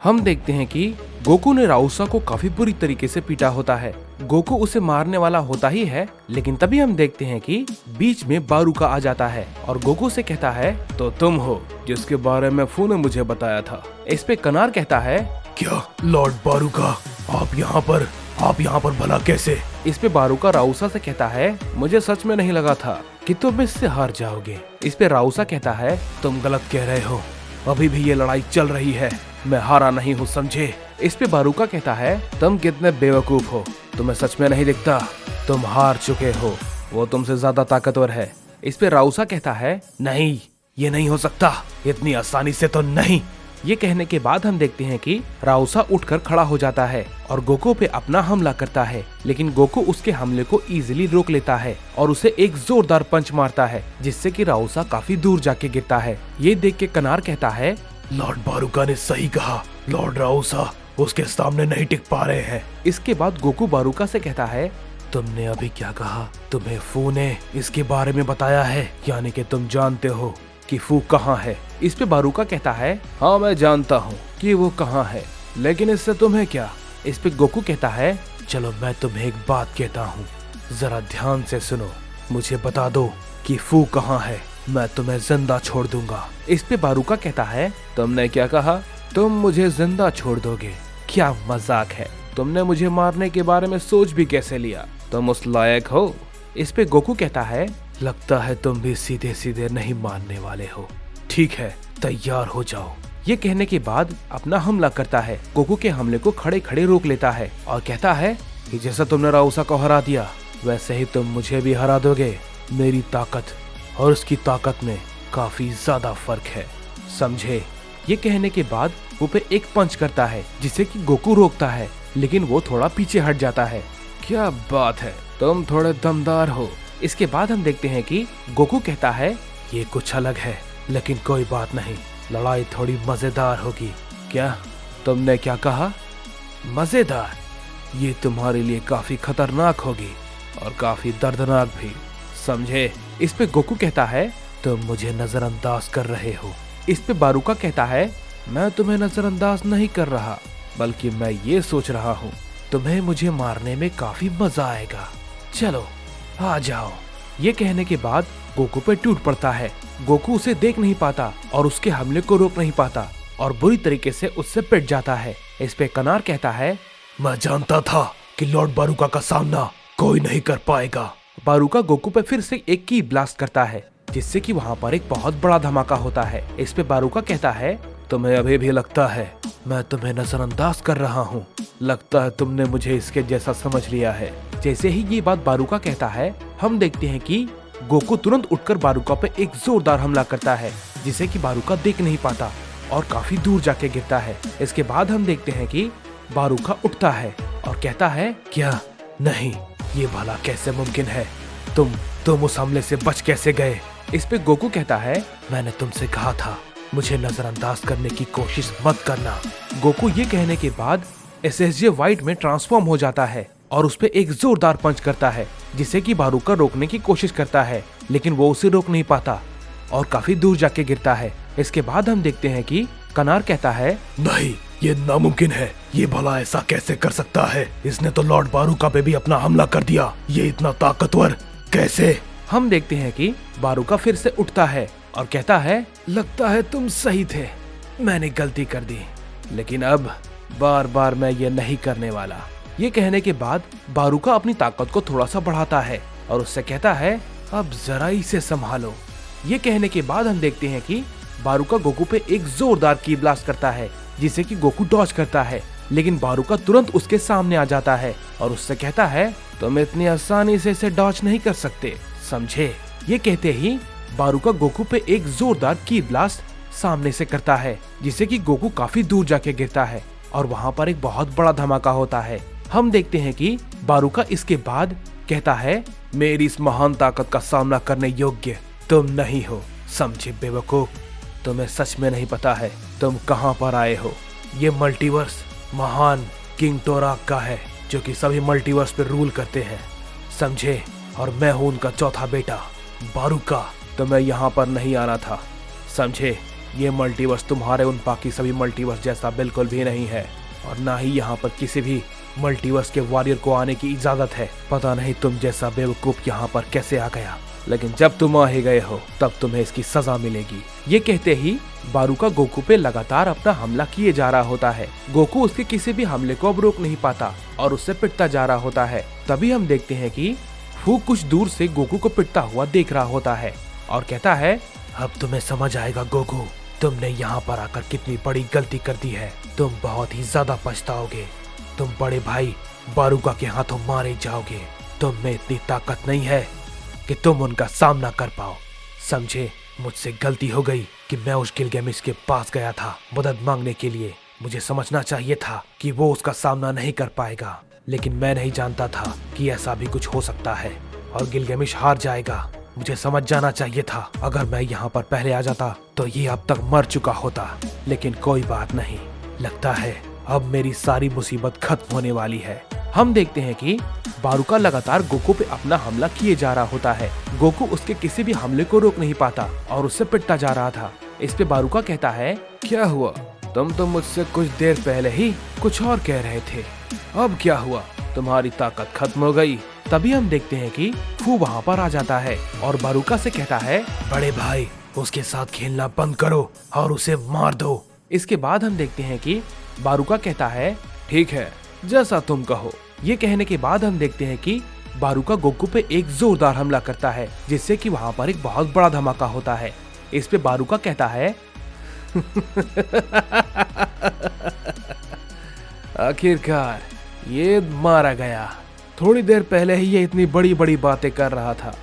हम देखते हैं कि गोकू ने राउसा को काफी बुरी तरीके से पीटा होता है। गोकू उसे मारने वाला होता ही है, लेकिन तभी हम देखते हैं कि बीच में बारूका आ जाता है और गोकू से कहता है, तो तुम हो जिसके बारे में फू ने मुझे बताया था। इस पे कनार कहता है, क्या लॉर्ड बारूका, आप यहाँ पर भला कैसे? इस पे बारूका राउसा से कहता है, मुझे सच में नहीं लगा था कि तुम इससे हार जाओगे। इस पे राउसा कहता है, तुम गलत कह रहे हो, अभी भी ये लड़ाई चल रही है, मैं हारा नहीं हूँ, समझे? इस पे बारूका कहता है, तुम कितने बेवकूफ हो, तुम्हें सच में नहीं दिखता, तुम हार चुके हो, वो तुमसे ज्यादा ताकतवर है। इस पे राउसा कहता है, नहीं, ये नहीं हो सकता, इतनी आसानी से तो नहीं। ये कहने के बाद हम देखते हैं कि राउसा उठकर खड़ा हो जाता है और गोकू पे अपना हमला करता है, लेकिन गोकू उसके हमले को इजीली रोक लेता है और उसे एक जोरदार पंच मारता है, जिससे कि राउसा काफी दूर जाके गिरता है। ये देख के कनार कहता है, लॉर्ड बारूका ने सही कहा, लॉर्ड राउसा उसके सामने नहीं टिक पा रहे हैं। इसके बाद गोकू बारूका से कहता है, तुमने अभी क्या कहा? तुम्हें फू ने इसके बारे में बताया है, यानी कि तुम जानते हो कि फू कहाँ है? इस पे बारूका कहता है, हाँ मैं जानता हूँ कि वो कहाँ है, लेकिन इससे तुम्हें क्या? इस पे गोकू कहता है, चलो मैं तुम्हें एक बात कहता हूँ, जरा ध्यान से सुनो, मुझे बता दो कि फू कहाँ है, मैं तुम्हें जिंदा छोड़ दूंगा। इस पे बारूका कहता है, तुमने क्या कहा? तुम मुझे जिंदा छोड़ दोगे? क्या मजाक है, तुमने मुझे मारने के बारे में सोच भी कैसे लिया? तुम उस लायक हो? इस पे गोकू कहता है, लगता है तुम भी सीधे सीधे नहीं मानने वाले हो, ठीक है तैयार हो जाओ। ये कहने के बाद अपना हमला करता है, गोकू के हमले को खड़े खड़े रोक लेता है और कहता है कि जैसा तुमने राउसा को हरा दिया, वैसे ही तुम मुझे भी हरा दोगे। मेरी ताकत और उसकी ताकत में काफी ज्यादा फर्क है, समझे? ये कहने के बाद वो पे एक पंच करता है, जिसे कि गोकू रोकता है, लेकिन वो थोड़ा पीछे हट जाता है। क्या बात है, तुम थोड़े दमदार हो। इसके बाद हम देखते हैं कि गोकू कहता है, ये कुछ अलग है, लेकिन कोई बात नहीं, लड़ाई थोड़ी मजेदार होगी। क्या? तुमने क्या कहा? मजेदार? ये तुम्हारे लिए काफी खतरनाक होगी और काफी दर्दनाक भी, समझे? इस पे गोकू कहता है, तुम मुझे नजरअंदाज कर रहे हो। इस पे बारूका कहता है, मैं तुम्हें नजरअंदाज नहीं कर रहा, बल्कि मैं ये सोच रहा हूँ तुम्हें मुझे मारने में काफी मजा आएगा, चलो आ जाओ। ये कहने के बाद गोकू पे टूट पड़ता है। गोकू उसे देख नहीं पाता और उसके हमले को रोक नहीं पाता और बुरी तरीके से उससे पिट जाता है। इस पे कनार कहता है, मैं जानता था कि लॉर्ड बारूका का सामना कोई नहीं कर पाएगा। बारूका गोकू पे फिर से एक की ब्लास्ट करता है, जिससे कि वहाँ पर एक बहुत बड़ा धमाका होता है। इस पे बारूका कहता है, तुम्हें अभी भी लगता है मैं तुम्हें नजरअंदाज कर रहा हूँ? लगता है तुमने मुझे इसके जैसा समझ लिया है। जैसे ही ये बात बारूका कहता है, हम देखते हैं कि गोकू तुरंत उठकर बारूका पे एक जोरदार हमला करता है, जिसे कि बारूका देख नहीं पाता और काफी दूर जाके गिरता है। इसके बाद हम देखते हैं कि बारूका उठता है और कहता है, क्या? नहीं, ये भला कैसे मुमकिन है? तुम उस हमले से बच कैसे गए? इस पे गोकू कहता है, मैंने तुमसे कहा था मुझे नजरअंदाज करने की कोशिश मत करना। गोकू ये कहने के बाद एसएसजे व्हाइट में ट्रांसफॉर्म हो जाता है और उस पे एक जोरदार पंच करता है, जिसे कि बारूका रोकने की कोशिश करता है, लेकिन वो उसे रोक नहीं पाता और काफी दूर जाके गिरता है। इसके बाद हम देखते हैं कि कनार कहता है, नहीं, ये नामुमकिन है, ये भला ऐसा कैसे कर सकता है? इसने तो लॉर्ड बारूका पे भी अपना हमला कर दिया, ये इतना ताकतवर कैसे? हम देखते हैं कि बारूका फिर से उठता है और कहता है, लगता है तुम सही थे, मैंने गलती कर दी, लेकिन अब बार बार मैं ये नहीं करने वाला। ये कहने के बाद बारूका अपनी ताकत को थोड़ा सा बढ़ाता है और उससे कहता है, अब जरा इसे संभालो। ये कहने के बाद हम देखते हैं कि बारूका गोकू पे एक जोरदार की ब्लास्ट करता है, जिसे कि गोकू डॉज करता है, लेकिन बारूका तुरंत उसके सामने आ जाता है और उससे कहता है, तुम इतनी आसानी से इसे डॉज नहीं कर सकते, समझे? ये कहते ही बारूका गोकू पे एक जोरदार की ब्लास्ट सामने से करता है, जिससे कि गोकू काफी दूर जाके गिरता है और वहाँ पर एक बहुत बड़ा धमाका होता है। हम देखते हैं कि बारूका इसके बाद कहता है, मेरी इस महान ताकत का सामना करने योग्य तुम नहीं हो, समझे बेवकूफ? तुम्हें सच में नहीं पता है तुम कहाँ पर आए हो। ये मल्टीवर्स महान किंग टोराक का है, जो कि सभी मल्टीवर्स पे रूल करते हैं, समझे? और मैं हूँ उनका चौथा बेटा बारूका। तुम्हें यहाँ पर नहीं आना था, समझे? ये मल्टीवर्स तुम्हारे उन बाकी सभी मल्टीवर्स जैसा बिल्कुल भी नहीं है, और ना ही यहाँ पर किसी भी मल्टीवर्स के वॉरियर को आने की इजाजत है। पता नहीं तुम जैसा बेवकूफ यहाँ पर कैसे आ गया, लेकिन जब तुम आ ही गए हो तब तुम्हें इसकी सजा मिलेगी। ये कहते ही बारूका गोकू पे लगातार अपना हमला किए जा रहा होता है। गोकू उसके किसी भी हमले को अब रोक नहीं पाता और उससे पिटता जा रहा होता है। तभी हम देखते हैं कि फू कुछ दूर से गोकू को पिटता हुआ देख रहा होता है और कहता है, अब तुम्हें समझ आएगा गोकू, तुमने यहाँ पर आकर कितनी बड़ी गलती कर दी है। तुम बहुत ही ज्यादा पछताओगे। तुम बड़े भाई बारूका के हाथों मारे जाओगे। तुम में इतनी ताकत नहीं है कि तुम उनका सामना कर पाओ। समझे, मुझसे गलती हो गई कि मैं उस गिलगेमिश के पास गया था मदद मांगने के लिए। मुझे समझना चाहिए था कि वो उसका सामना नहीं कर पाएगा, लेकिन मैं नहीं जानता था कि ऐसा भी कुछ हो सकता है और गिलगेमिश हार जाएगा। मुझे समझ जाना चाहिए था। अगर मैं यहाँ पर पहले आ जाता तो ये अब तक मर चुका होता, लेकिन कोई बात नहीं। लगता है अब मेरी सारी मुसीबत खत्म होने वाली है। हम देखते हैं कि बारूका लगातार गोकू पे अपना हमला किए जा रहा होता है। गोकू उसके किसी भी हमले को रोक नहीं पाता और उससे पिटता जा रहा था। इस पे बारूका कहता है, क्या हुआ? तुम तो मुझसे कुछ देर पहले ही कुछ और कह रहे थे, अब क्या हुआ? तुम्हारी ताकत खत्म हो गई। तभी हम देखते हैं कि फू वहाँ पर आ जाता है और बारूका से कहता है, बड़े भाई उसके साथ खेलना बंद करो और उसे मार दो। इसके बाद हम देखते हैं कि बारूका कहता है, ठीक है, जैसा तुम कहो। ये कहने के बाद हम देखते हैं कि बारूका गोकू पे एक जोरदार हमला करता है, जिससे कि वहाँ पर एक बहुत बड़ा धमाका होता है। इस पे बारूका कहता है, आखिरकार ये मारा गया। थोड़ी देर पहले ही ये इतनी बड़ी बड़ी बातें कर रहा था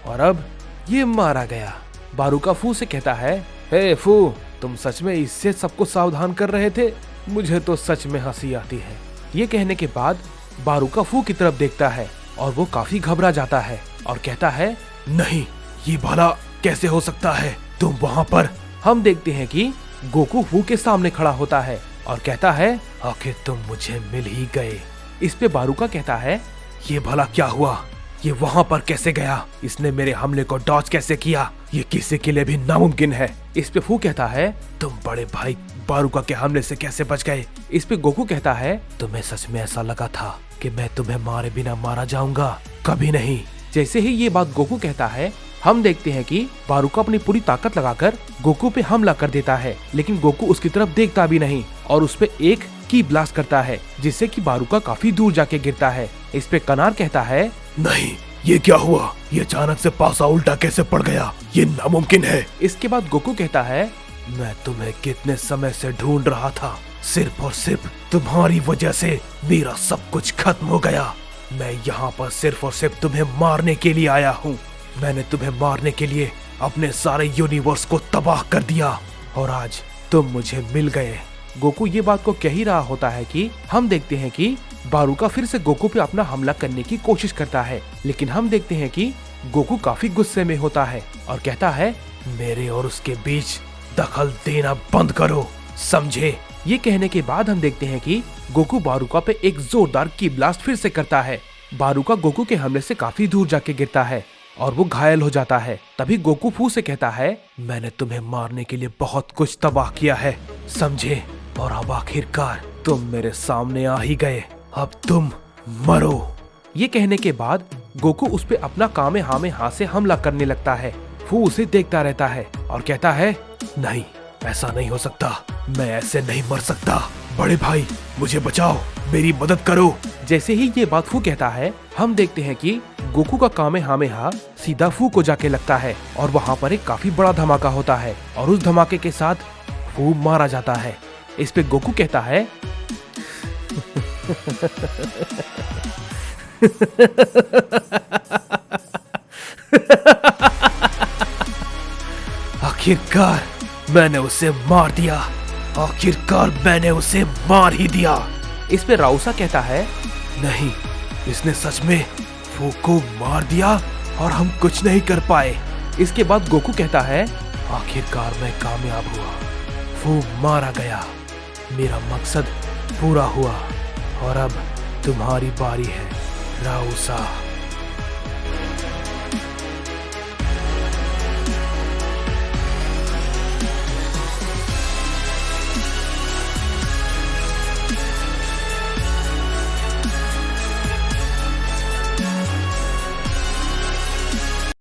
और अब ये मारा गया। बारूका फू से कहता है, हे फू, तुम सच में इससे सबको सावधान कर रहे थे? मुझे तो सच में हंसी आती है। ये कहने के बाद बारूका फू की तरफ देखता है और वो काफी घबरा जाता है और कहता है, नहीं, ये भला कैसे हो सकता है? तुम वहाँ पर। हम देखते हैं कि गोकू फू के सामने खड़ा होता है और कहता है, आखिर तुम मुझे मिल ही गए। इस पे बारूका कहता है, ये भला क्या हुआ? ये वहाँ पर कैसे गया? इसने मेरे हमले को डॉज कैसे किया? ये किसी के लिए भी नामुमकिन है। इस पे फू कहता है, तुम बड़े भाई बारूका के हमले से कैसे बच गए? इस पे गोकू कहता है, तुम्हें सच में ऐसा लगा था कि मैं तुम्हें मारे बिना मारा जाऊंगा? कभी नहीं। जैसे ही ये बात गोकू कहता है, हम देखते हैं कि बारूका अपनी पूरी ताकत लगाकर गोकू पे हमला कर देता है, लेकिन गोकू उसकी तरफ देखता भी नहीं और उस पे एक की ब्लास्ट करता है, जिससे कि बारूका काफी दूर जाके गिरता है। इस पे कनार कहता है, नहीं, ये क्या हुआ? ये अचानक से पासा उल्टा कैसे पड़ गया? ये नामुमकिन है। इसके बाद गोकू कहता है, मैं तुम्हें कितने समय से ढूंढ रहा था। सिर्फ और सिर्फ तुम्हारी वजह से मेरा सब कुछ खत्म हो गया। मैं यहाँ पर सिर्फ और सिर्फ तुम्हें मारने के लिए आया हूँ। मैंने तुम्हें मारने के लिए अपने सारे यूनिवर्स को तबाह कर दिया और आज तुम मुझे मिल गए। गोकू ये बात को कह ही रहा होता है कि हम देखते हैं कि बारूका फिर से गोकू पे अपना हमला करने की कोशिश करता है, लेकिन हम देखते हैं कि गोकू काफी गुस्से में होता है और कहता है, मेरे और उसके बीच दखल देना बंद करो, समझे? ये कहने के बाद हम देखते हैं कि गोकू बारूका पे एक जोरदार की ब्लास्ट फिर से करता है। बारूका गोकू के हमले से काफी दूर जाके गिरता है और वो घायल हो जाता है। तभी गोकू फू से कहता है, मैंने तुम्हें मारने के लिए बहुत कुछ तबाह किया है, समझे? और अब आखिरकार तुम मेरे सामने आ ही गए। अब तुम मरो। ये कहने के बाद गोकू उस पे अपना कामेहामेहा से हमला करने लगता है। फू उसे देखता रहता है और कहता है, नहीं, ऐसा नहीं हो सकता। मैं ऐसे नहीं मर सकता। बड़े भाई, मुझे बचाओ, मेरी मदद करो। जैसे ही ये बात फू कहता है, हम देखते हैं कि गोकू का कामेहामेहा सीधा फू को जाके लगता है और वहाँ पर एक काफी बड़ा धमाका होता है और उस धमाके के साथ फू मारा जाता है। इस पे गोकू कहता है, आखिरकार मैंने उसे मार दिया। आखिरकार मैंने उसे मार ही दिया। इस पे राउसा कहता है, नहीं, इसने सच में फू को मार दिया और हम कुछ नहीं कर पाए। इसके बाद गोकू कहता है, आखिरकार मैं कामयाब हुआ। फू मारा गया। मेरा मकसद पूरा हुआ और अब तुम्हारी बारी है राउसा।